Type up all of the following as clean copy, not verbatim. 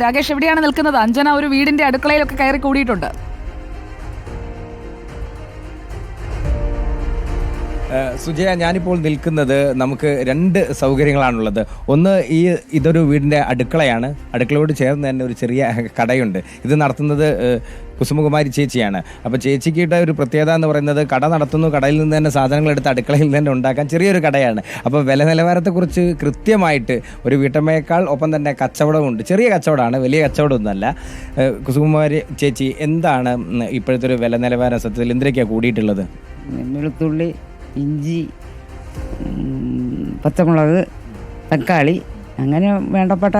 രാകേഷ് എവിടെയാണ് നിൽക്കുന്നത്? അഞ്ജന ഒരു വീടിന്റെ അടുക്കളയിലൊക്കെ കയറി കൂടിയിട്ടുണ്ട്. സുജയ, ഞാനിപ്പോൾ നിൽക്കുന്നത് നമുക്ക് രണ്ട് സൗകര്യങ്ങളാണുള്ളത്. ഒന്ന്, ഇതൊരു വീടിൻ്റെ അടുക്കളയാണ്. അടുക്കളയോട് ചേർന്ന് തന്നെ ഒരു ചെറിയ കടയുണ്ട്. ഇത് നടത്തുന്നത് കുസുമകുമാരി ചേച്ചിയാണ്. അപ്പോൾ ചേച്ചിക്കിட்ட ഒരു പ്രത്യേകത എന്ന് പറയുന്നത് കട നടത്തുന്നു, കടയിൽ നിന്ന് തന്നെ സാധനങ്ങൾ എടുത്ത് അടുക്കളയിൽ തന്നെ ഉണ്ടാക്കാൻ ചെറിയൊരു കടയാണ്. അപ്പോൾ വില നിലവാരത്തെക്കുറിച്ച് കൃത്യമായിട്ട് ഒരു വീട്ടമ്മയേക്കാൾ ഒപ്പം തന്നെ കച്ചവടമുണ്ട്. ചെറിയ കച്ചവടമാണ്, വലിയ കച്ചവടമൊന്നുമല്ല. കുസുമകുമാരി ചേച്ചി, എന്താണ് ഇപ്പോഴത്തെ ഒരു വില നിലവാരം? സത്യത്തിൽ എന്തിനൊക്കെയാണ് കൂടിയിട്ടുള്ളത്? വെളുത്തുള്ളി, ഇഞ്ചി, പച്ചമുളക്, തക്കാളി, അങ്ങനെ വേണ്ടപ്പെട്ട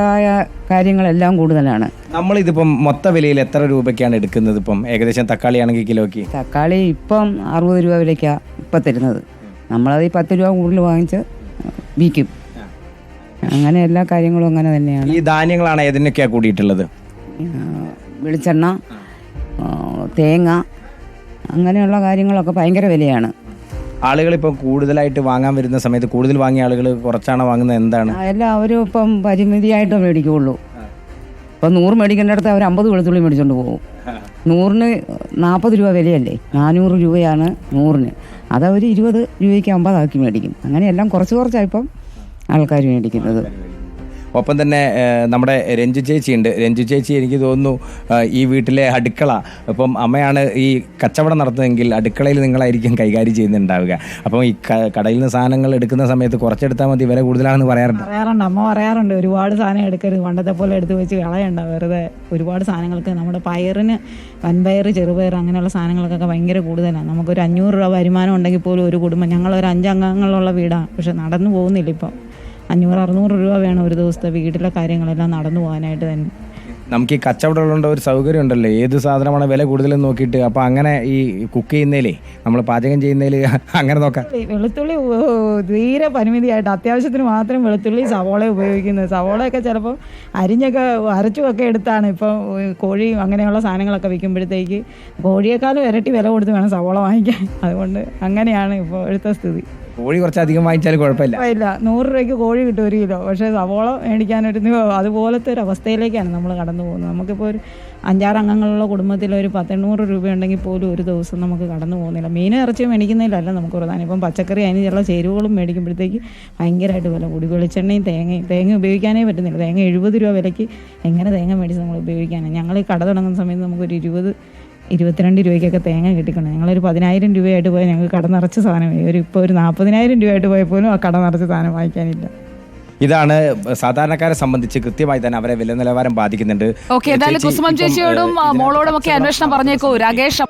കാര്യങ്ങളെല്ലാം കൂടുതലാണ്. നമ്മളിതിപ്പം മൊത്ത വിലയിൽ എത്ര രൂപയ്ക്കാണ് എടുക്കുന്നത്? ഇപ്പം ഏകദേശം തക്കാളി ആണെങ്കിൽ കിലോയ്ക്ക് തക്കാളി ഇപ്പം 60 രൂപ വിലയ്ക്കാണ് ഇപ്പം തരുന്നത്. നമ്മളത് 10 രൂപ കൂടുതൽ വാങ്ങിച്ച് വിൽക്കും. അങ്ങനെ എല്ലാ കാര്യങ്ങളും അങ്ങനെ തന്നെയാണ്. ഈ ധാന്യങ്ങളാണ് ഏതിനൊക്കെയാണ് കൂടിയിട്ടുള്ളത്? വെളിച്ചെണ്ണ, തേങ്ങ, അങ്ങനെയുള്ള കാര്യങ്ങളൊക്കെ ഭയങ്കര വിലയാണ്. ആളുകൾ ഇപ്പം കൂടുതലായിട്ട് വാങ്ങാൻ വരുന്ന സമയത്ത് കൂടുതൽ വാങ്ങിയ ആളുകൾ കുറച്ചാണ് വാങ്ങുന്നത്. എന്താണ്? എല്ലാവരും ഇപ്പം പരിമിതിയായിട്ട് മേടിക്കുകയുള്ളൂ. ഇപ്പം 100 മേടിക്കേണ്ടടുത്ത് അവർ 50 വെളുത്തുള്ളി മേടിച്ചുകൊണ്ട് പോകും. 100-ന് 40 രൂപ വിലയല്ലേ, 400 രൂപയാണ് 100-ന്. അതവർ 20 രൂപയ്ക്ക് 50 ആക്കി മേടിക്കും. അങ്ങനെയെല്ലാം കുറച്ചായിപ്പം ആൾക്കാർ മേടിക്കുന്നത്. ഒപ്പം തന്നെ നമ്മുടെ രഞ്ജു ചേച്ചി ഉണ്ട്. രഞ്ജു ചേച്ചി, എനിക്ക് തോന്നുന്നു ഈ വീട്ടിലെ അടുക്കള ഇപ്പം അമ്മയാണ് ഈ കച്ചവടം നടത്തുന്നതെങ്കിൽ അടുക്കളയിൽ നിങ്ങളായിരിക്കും കൈകാര്യം ചെയ്യുന്നുണ്ടാവുക. അപ്പം ഈ കടയിൽ നിന്ന് സാധനങ്ങൾ എടുക്കുന്ന സമയത്ത് കുറച്ചെടുത്താൽ മതി, വില കൂടുതലാണെന്ന് പറയാറുണ്ട്. അമ്മ പറയാറുണ്ട്, ഒരുപാട് സാധനം എടുക്കരുത്, പണ്ടത്തെ പോലെ എടുത്ത് വെച്ച് കളയണ്ട വെറുതെ. ഒരുപാട് സാധനങ്ങൾക്ക് നമ്മുടെ പയറിന്, വൻപയർ, ചെറുപയർ, അങ്ങനെയുള്ള സാധനങ്ങൾക്കൊക്കെ ഭയങ്കര കൂടുതലാണ്. നമുക്കൊരു 500 രൂപ വരുമാനം ഉണ്ടെങ്കിൽ പോലും ഒരു കുടുംബം, ഞങ്ങളൊരു 5 അംഗങ്ങളുള്ള വീടാണ്, പക്ഷെ നടന്നു പോകുന്നില്ല. ഇപ്പം 500-600 രൂപ വേണം ഒരു ദിവസത്തെ വീട്ടിലെ കാര്യങ്ങളെല്ലാം നടന്നു പോകാനായിട്ട് തന്നെ. നമുക്ക് ഈ കച്ചവടമുള്ള ഒരു സൗകര്യം ഉണ്ടല്ലോ, ഏത് സാധനമാണ് വില കൂടുതലെന്ന് നോക്കിയിട്ട്. അപ്പോൾ അങ്ങനെ ഈ കുക്ക് ചെയ്യുന്നതിലേ, നമ്മൾ പാചകം ചെയ്യുന്നതിൽ അങ്ങനെ നോക്കാം. വെളുത്തുള്ളി തീരെ പരിമിതിയായിട്ട് അത്യാവശ്യത്തിന് മാത്രം വെളുത്തുള്ളി, സവോള ഉപയോഗിക്കുന്നത്. സവോളയൊക്കെ ചിലപ്പോൾ അരച്ചുമൊക്കെ എടുത്താണ് ഇപ്പം കോഴി അങ്ങനെയുള്ള സാധനങ്ങളൊക്കെ വിൽക്കുമ്പോഴത്തേക്ക് കോഴിയേക്കാളും ഇരട്ടി വില കൊടുത്ത് വേണം സവോള വാങ്ങിക്കാൻ. അതുകൊണ്ട് അങ്ങനെയാണ് ഇപ്പോൾ ഇപ്പോഴത്തെ സ്ഥിതി. കോഴി കുറച്ച് അധികം വാങ്ങിച്ചാലും കുഴപ്പമില്ല. 100 രൂപയ്ക്ക് കോഴി കിട്ടും 1 കിലോ. പക്ഷേ സവോള മേടിക്കാനൊരു അതുപോലത്തെ ഒരു അവസ്ഥയിലേക്കാണ് നമ്മൾ കടന്നു പോകുന്നത്. നമുക്കിപ്പോൾ ഒരു 5-6 അംഗങ്ങളുള്ള കുടുംബത്തിൽ ഒരു 100-800 രൂപ ഉണ്ടെങ്കിൽ പോലും ഒരു ദിവസം നമുക്ക് കടന്നു പോകുന്നില്ല. മീനും ഇറച്ചിയും മേടിക്കുന്നതിലല്ല നമുക്ക് പ്രധാനം. ഇപ്പം പച്ചക്കറി, അതിനുള്ള ചേരുവകളും മേടിക്കുമ്പോഴത്തേക്ക് ഭയങ്കരമായിട്ട് വില കൂടി. വെളിച്ചെണ്ണയും തേങ്ങ ഉപയോഗിക്കാനേ പറ്റുന്നില്ല. തേങ്ങ 70 രൂപ വിലയ്ക്ക് എങ്ങനെ തേങ്ങ മേടിച്ച് നമ്മൾ ഉപയോഗിക്കാനാണ്? ഞങ്ങൾ ഈ കട തുടങ്ങുന്ന സമയത്ത് നമുക്കൊരു 22 രൂപയ്ക്കൊക്കെ തേങ്ങ കിട്ടിക്കൊണ്ട് ഞങ്ങളൊരു 10,000 രൂപയായിട്ട് പോയാൽ ഞങ്ങൾക്ക് കട നിറച്ച് സാധനം ഇപ്പോൾ ഒരു 40,000 രൂപയായിട്ട് പോയാൽ പോലും ആ കട നിറച്ച് സാധനം വാങ്ങിക്കാനില്ല. ഇതാണ് സാധാരണക്കാരെ സംബന്ധിച്ച് കൃത്യമായി തന്നെ അവരെ വില നിലവാരം ബാധിക്കുന്നുണ്ട്. ഓക്കെ, എന്തായാലും കുസുമം ചേച്ചിയോടും മോളോടും ഒക്കെ അന്വേഷണം പറഞ്ഞേക്കൂ രാകേഷ്.